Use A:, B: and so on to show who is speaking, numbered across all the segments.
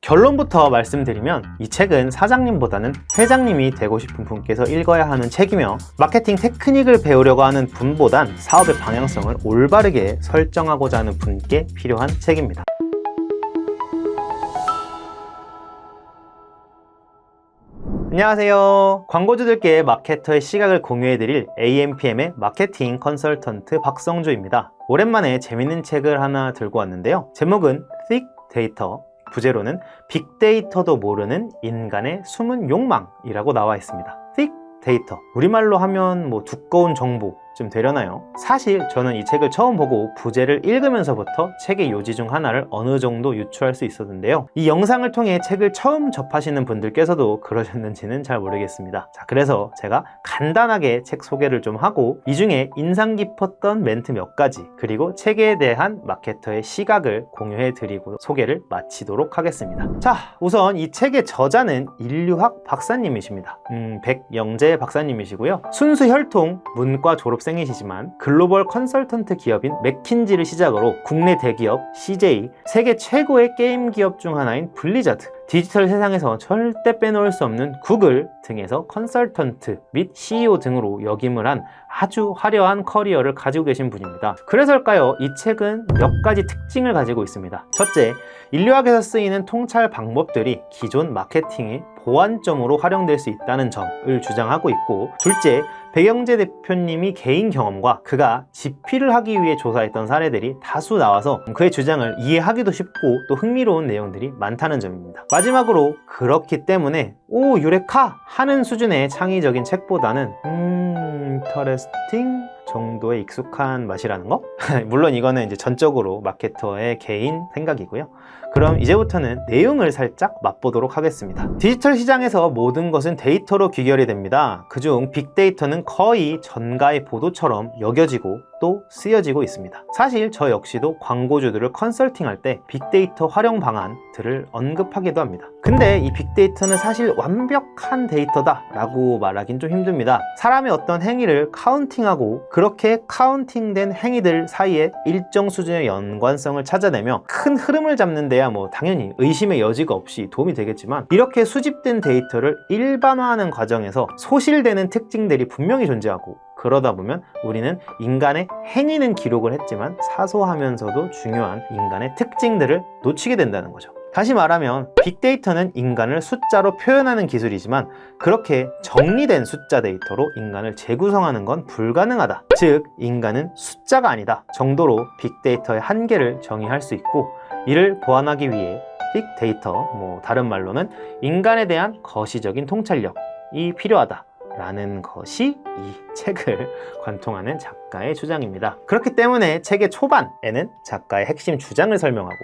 A: 결론부터 말씀드리면 이 책은 사장님보다는 회장님이 되고 싶은 분께서 읽어야 하는 책이며 마케팅 테크닉을 배우려고 하는 분보단 사업의 방향성을 올바르게 설정하고자 하는 분께 필요한 책입니다. 안녕하세요. 광고주들께 마케터의 시각을 공유해드릴 AMPM의 마케팅 컨설턴트 박성주입니다. 오랜만에 재밌는 책을 하나 들고 왔는데요. 제목은 Thick Data, 부제로는 빅데이터도 모르는 인간의 숨은 욕망이라고 나와 있습니다. Thick Data, 우리말로 하면 두꺼운 정보 좀 되려나요? 사실 저는 이 책을 처음 보고 부제를 읽으면서부터 책의 요지 중 하나를 어느 정도 유추할 수 있었는데요. 이 영상을 통해 책을 처음 접하시는 분들께서도 그러셨는지는 잘 모르겠습니다. 자, 그래서 제가 간단하게 책 소개를 좀 하고 이 중에 인상 깊었던 멘트 몇 가지, 그리고 책에 대한 마케터의 시각을 공유해 드리고 소개를 마치도록 하겠습니다. 자, 우선 이 책의 저자는 인류학 박사님이십니다. 백영재 박사님이시고요. 순수 혈통 문과 졸업생이시지만 글로벌 컨설턴트 기업인 맥킨지를 시작으로 국내 대기업 CJ, 세계 최고의 게임 기업 중 하나인 블리자드, 디지털 세상에서 절대 빼놓을 수 없는 구글 등에서 컨설턴트 및 CEO 등으로 역임을 한 아주 화려한 커리어를 가지고 계신 분입니다. 그래서일까요? 이 책은 몇 가지 특징을 가지고 있습니다. 첫째, 인류학에서 쓰이는 통찰 방법들이 기존 마케팅의 보완점으로 활용될 수 있다는 점을 주장하고 있고, 둘째, 백영재 대표님이 개인 경험과 그가 집필을 하기 위해 조사했던 사례들이 다수 나와서 그의 주장을 이해하기도 쉽고 또 흥미로운 내용들이 많다는 점입니다. 마지막으로, 그렇기 때문에 오 유레카 하는 수준의 창의적인 책보다는 인터레스팅 정도의 익숙한 맛이라는 거? 물론 이거는 이제 전적으로 마케터의 개인 생각이고요. 그럼 이제부터는 내용을 살짝 맛보도록 하겠습니다. 디지털 시장에서 모든 것은 데이터로 귀결이 됩니다. 그중 빅데이터는 거의 전가의 보도처럼 여겨지고 또 쓰여지고 있습니다. 사실 저 역시도 광고주들을 컨설팅할 때 빅데이터 활용 방안들을 언급하기도 합니다. 근데 이 빅데이터는 사실 완벽한 데이터다 라고 말하긴 좀 힘듭니다. 사람의 어떤 행위를 카운팅하고 그렇게 카운팅된 행위들 사이에 일정 수준의 연관성을 찾아내며 큰 흐름을 잡는 데야 당연히 의심의 여지가 없이 도움이 되겠지만, 이렇게 수집된 데이터를 일반화하는 과정에서 소실되는 특징들이 분명히 존재하고, 그러다 보면 우리는 인간의 행위는 기록을 했지만 사소하면서도 중요한 인간의 특징들을 놓치게 된다는 거죠. 다시 말하면 빅데이터는 인간을 숫자로 표현하는 기술이지만 그렇게 정리된 숫자 데이터로 인간을 재구성하는 건 불가능하다. 즉, 인간은 숫자가 아니다 정도로 빅데이터의 한계를 정의할 수 있고, 이를 보완하기 위해 빅데이터, 다른 말로는 인간에 대한 거시적인 통찰력이 필요하다 라는 것이 이 책을 관통하는 작가의 주장입니다. 그렇기 때문에 책의 초반에는 작가의 핵심 주장을 설명하고,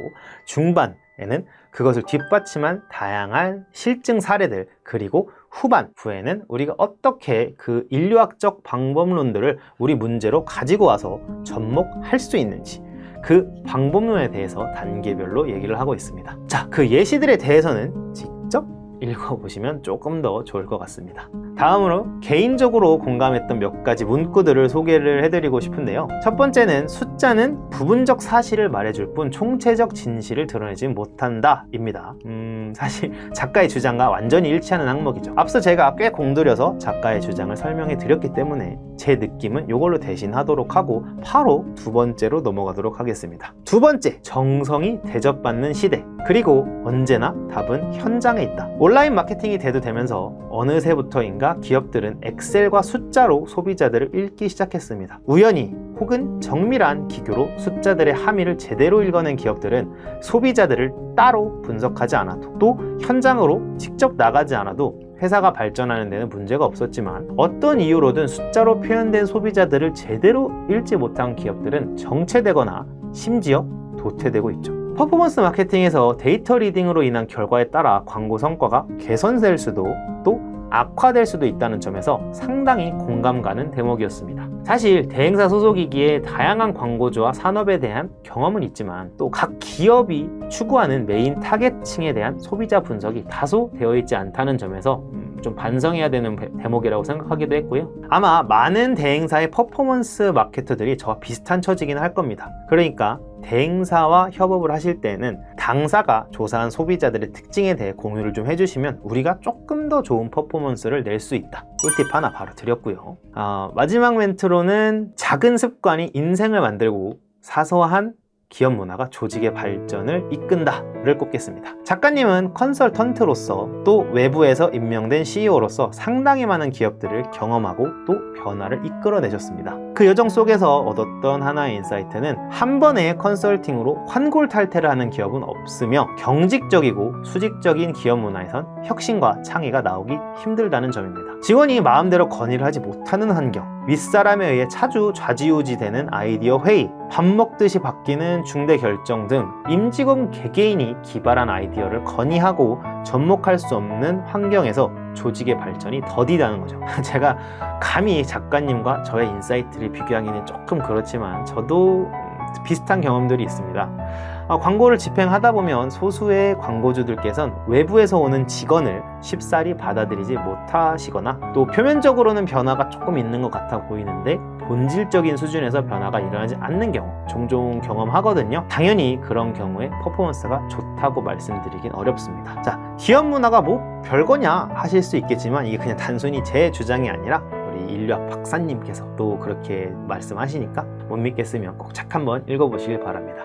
A: 중반에는 그것을 뒷받침한 다양한 실증 사례들, 그리고 후반부에는 우리가 어떻게 그 인류학적 방법론들을 우리 문제로 가지고 와서 접목할 수 있는지, 그 방법론에 대해서 단계별로 얘기를 하고 있습니다. 자, 그 예시들에 대해서는 직접 읽어보시면 조금 더 좋을 것 같습니다. 다음으로 개인적으로 공감했던 몇 가지 문구들을 소개를 해드리고 싶은데요. 첫 번째는 숫자는 부분적 사실을 말해줄 뿐 총체적 진실을 드러내지 못한다 입니다. 사실 작가의 주장과 완전히 일치하는 항목이죠. 앞서 제가 꽤 공들여서 작가의 주장을 설명해 드렸기 때문에 제 느낌은 이걸로 대신하도록 하고 바로 두 번째로 넘어가도록 하겠습니다. 두 번째, 정성이 대접받는 시대, 그리고 언제나 답은 현장에 있다. 온라인 마케팅이 대두되면서 어느새부터인가 기업들은 엑셀과 숫자로 소비자들을 읽기 시작했습니다. 우연히 혹은 정밀한 기교로 숫자들의 함의를 제대로 읽어낸 기업들은 소비자들을 따로 분석하지 않아도, 또 현장으로 직접 나가지 않아도 회사가 발전하는 데는 문제가 없었지만, 어떤 이유로든 숫자로 표현된 소비자들을 제대로 읽지 못한 기업들은 정체되거나 심지어 도태되고 있죠. 퍼포먼스 마케팅에서 데이터 리딩으로 인한 결과에 따라 광고 성과가 개선될 수도 또 악화될 수도 있다는 점에서 상당히 공감 가는 대목이었습니다. 사실 대행사 소속이기에 다양한 광고주와 산업에 대한 경험은 있지만 또 각 기업이 추구하는 메인 타겟층에 대한 소비자 분석이 다소 되어 있지 않다는 점에서 좀 반성해야 되는 대목이라고 생각하기도 했고요. 아마 많은 대행사의 퍼포먼스 마케터들이 저와 비슷한 처지긴 할 겁니다. 그러니까 대행사와 협업을 하실 때는 당사가 조사한 소비자들의 특징에 대해 공유를 좀 해주시면 우리가 조금 더 좋은 퍼포먼스를 낼 수 있다. 꿀팁 하나 바로 드렸고요. 마지막 멘트로는 작은 습관이 인생을 만들고 사소한 기업 문화가 조직의 발전을 이끈다를 꼽겠습니다. 작가님은 컨설턴트로서 또 외부에서 임명된 CEO로서 상당히 많은 기업들을 경험하고 또 변화를 이끌어내셨습니다. 그 여정 속에서 얻었던 하나의 인사이트는 한 번의 컨설팅으로 환골탈태를 하는 기업은 없으며 경직적이고 수직적인 기업 문화에선 혁신과 창의가 나오기 힘들다는 점입니다. 직원이 마음대로 건의를 하지 못하는 환경, 윗사람에 의해 자주 좌지우지되는 아이디어 회의, 밥 먹듯이 바뀌는 중대 결정 등 임직원 개개인이 기발한 아이디어를 건의하고 접목할 수 없는 환경에서 조직의 발전이 더디다는 거죠. 제가 감히 작가님과 저의 인사이트를 비교하기는 조금 그렇지만 저도 비슷한 경험들이 있습니다. 광고를 집행하다 보면 소수의 광고주들께서는 외부에서 오는 직원을 쉽사리 받아들이지 못하시거나 또 표면적으로는 변화가 조금 있는 것 같아 보이는데 본질적인 수준에서 변화가 일어나지 않는 경우 종종 경험하거든요. 당연히 그런 경우에 퍼포먼스가 좋다고 말씀드리긴 어렵습니다. 자, 기업 문화가 뭐 별거냐 하실 수 있겠지만 이게 그냥 단순히 제 주장이 아니라 우리 인류학 박사님께서 또 그렇게 말씀하시니까 못 믿겠으면 꼭 책 한번 읽어보시길 바랍니다.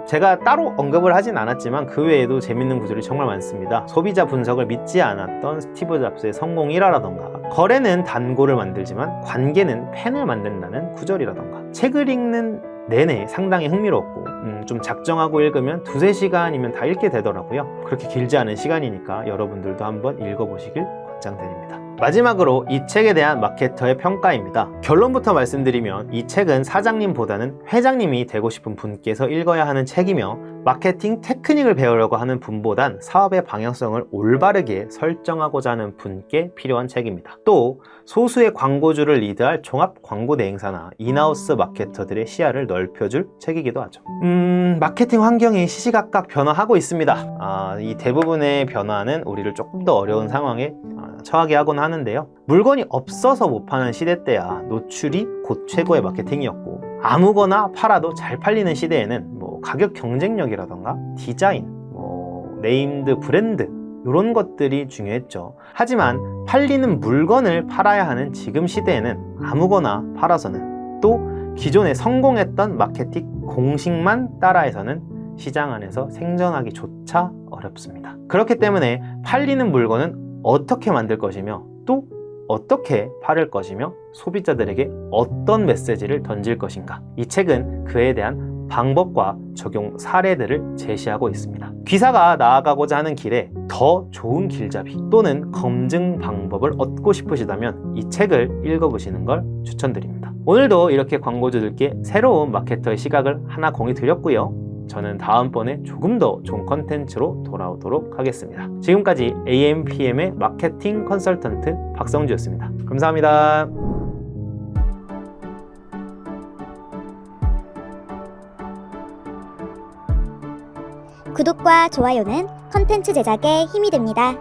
A: 제가 따로 언급을 하진 않았지만 그 외에도 재밌는 구절이 정말 많습니다. 소비자 분석을 믿지 않았던 스티브 잡스의 성공 일화라던가, 거래는 단골을 만들지만 관계는 팬을 만든다는 구절이라던가, 책을 읽는 내내 상당히 흥미롭고 좀 작정하고 읽으면 2-3시간이면 다 읽게 되더라고요. 그렇게 길지 않은 시간이니까 여러분들도 한번 읽어보시길 권장드립니다. 마지막으로 이 책에 대한 마케터의 평가입니다. 결론부터 말씀드리면 이 책은 사장님보다는 회장님이 되고 싶은 분께서 읽어야 하는 책이며 마케팅 테크닉을 배우려고 하는 분보단 사업의 방향성을 올바르게 설정하고자 하는 분께 필요한 책입니다. 또 소수의 광고주를 리드할 종합 광고 대행사나 인하우스 마케터들의 시야를 넓혀줄 책이기도 하죠. 마케팅 환경이 시시각각 변화하고 있습니다. 이 대부분의 변화는 우리를 조금 더 어려운 상황에 처하게 하곤 하는데요. 물건이 없어서 못 파는 시대 때야 노출이 곧 최고의 마케팅이었고, 아무거나 팔아도 잘 팔리는 시대에는 가격 경쟁력이라던가 디자인, 네임드 브랜드 이런 것들이 중요했죠. 하지만 팔리는 물건을 팔아야 하는 지금 시대에는 아무거나 팔아서는, 또 기존에 성공했던 마케팅 공식만 따라해서는 시장 안에서 생존하기조차 어렵습니다. 그렇기 때문에 팔리는 물건은 어떻게 만들 것이며 또 어떻게 팔을 것이며 소비자들에게 어떤 메시지를 던질 것인가, 이 책은 그에 대한 방법과 적용 사례들을 제시하고 있습니다. 귀사가 나아가고자 하는 길에 더 좋은 길잡이 또는 검증 방법을 얻고 싶으시다면 이 책을 읽어보시는 걸 추천드립니다. 오늘도 이렇게 광고주들께 새로운 마케터의 시각을 하나 공유 드렸고요. 저는 다음번에 조금 더 좋은 컨텐츠로 돌아오도록 하겠습니다. 지금까지 AMPM의 마케팅 컨설턴트 박성주였습니다. 감사합니다.
B: 구독과 좋아요는 컨텐츠 제작에 힘이 됩니다.